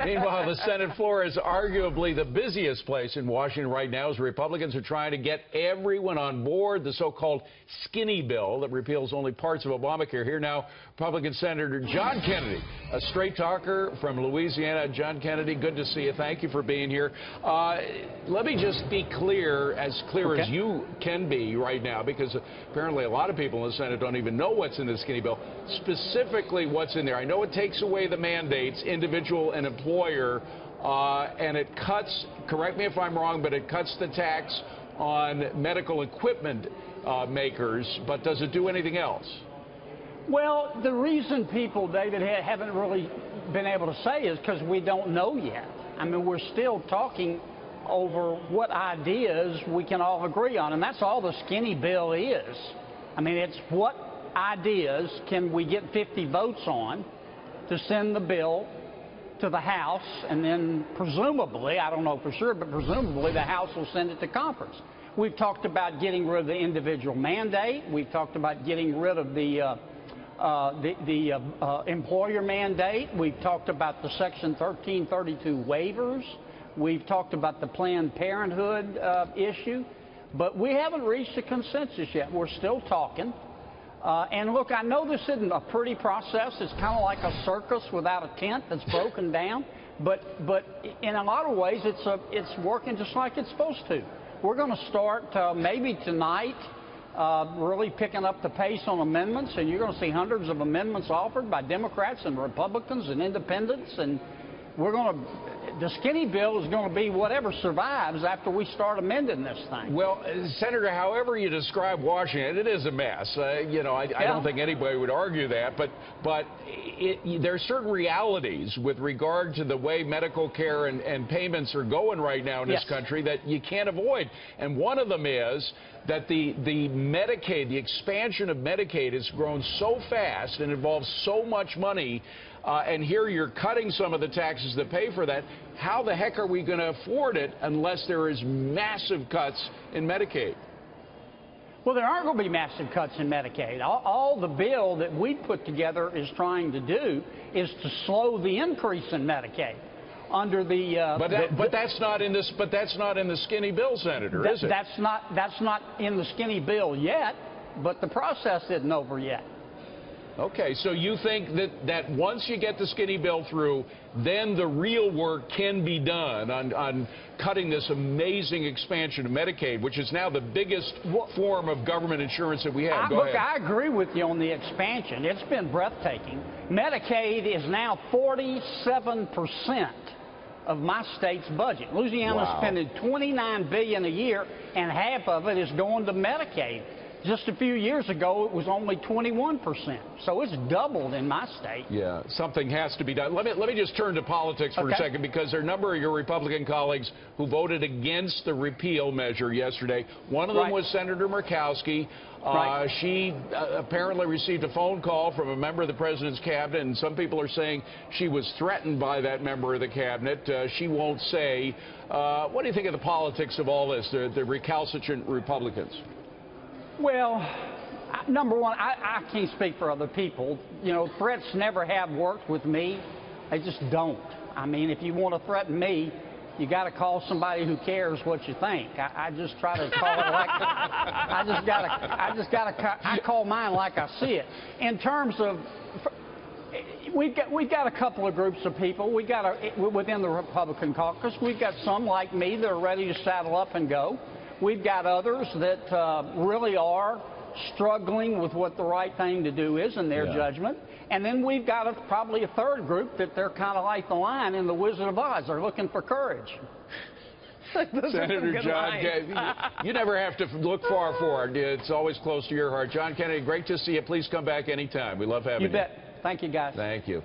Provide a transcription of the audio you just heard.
Meanwhile, the Senate floor is arguably the busiest place in Washington right now as Republicans are trying to get everyone on board the so-called skinny bill that repeals only parts of Obamacare. Here now, Republican Senator John Kennedy, a straight talker from Louisiana. John Kennedy, good to see you. Thank you for being here. Let me just be clear as you can be right now, because apparently a lot of people in the Senate don't even know what's in the skinny bill. Specifically, what's in there? I know it takes away the mandates, individual and employer, and it cuts, correct me if I'm wrong, but it cuts the tax on medical equipment makers, but does it do anything else? Well, the reason people, David, haven't really been able to say is because we don't know yet. I mean, we're still talking over what ideas we can all agree on, and that's all the skinny bill is. I mean, it's what ideas can we get 50 votes on to send the bill to the House, and then presumably, I don't know for sure, but presumably the House will send it to conference. We've talked about getting rid of the individual mandate. We've talked about getting rid of the employer mandate. We've talked about the Section 1332 waivers. We've talked about the Planned Parenthood issue. But we haven't reached a consensus yet. We're still talking. And look, I know this isn't a pretty process. It's kind of like a circus without a tent that's broken down. But in a lot of ways, it's working just like it's supposed to. We're going to start maybe tonight really picking up the pace on amendments, and you're going to see hundreds of amendments offered by Democrats and Republicans and independents, and the skinny bill is going to be whatever survives after we start amending this thing. Well, Senator, however you describe Washington, it is a mess. I don't think anybody would argue that, but there are certain realities with regard to the way medical care and payments are going right now in this country that you can't avoid. And one of them is that the Medicaid, the expansion of Medicaid has grown so fast and involves so much money, and here you're cutting some of the taxes that pay for that. How the heck are we going to afford it unless there is massive cuts in Medicaid? Well, there aren't going to be massive cuts in Medicaid. All the bill that we put together is trying to do is to slow the increase in Medicaid. Under the but that's not in this. But that's not in the skinny bill, Senator, is it? That's not in the skinny bill yet. But the process isn't over yet. Okay, so you think that once you get the skinny bill through, then the real work can be done on cutting this amazing expansion of Medicaid, which is now the biggest form of government insurance that we have. Go ahead. I agree with you on the expansion. It's been breathtaking. Medicaid is now 47% of my state's budget. Louisiana's spending $29 billion a year, and half of it is going to Medicaid. Just a few years ago, it was only 21%. So it's doubled in my state. Yeah, something has to be done. Let me just turn to politics for a second, because there are a number of your Republican colleagues who voted against the repeal measure yesterday. One of them was Senator Murkowski. She apparently received a phone call from a member of the president's cabinet, and some people are saying she was threatened by that member of the cabinet. She won't say. What do you think of the politics of all this, the recalcitrant Republicans? Well, number one, I can't speak for other people. You know, threats never have worked with me. They just don't. I mean, if you want to threaten me, you got to call somebody who cares what you think. I just try to call it like I call mine like I see it. In terms of, we've got a couple of groups of people. Within the Republican caucus, we've got some like me that are ready to saddle up and go. We've got others that really are struggling with what the right thing to do is in their judgment. And then we've got probably a third group that they're kind of like the lion in The Wizard of Oz. They're looking for courage. Senator John Kennedy, you never have to look far forward. It's always close to your heart. John Kennedy, great to see you. Please come back anytime. We love having you. You bet. Thank you, guys. Thank you.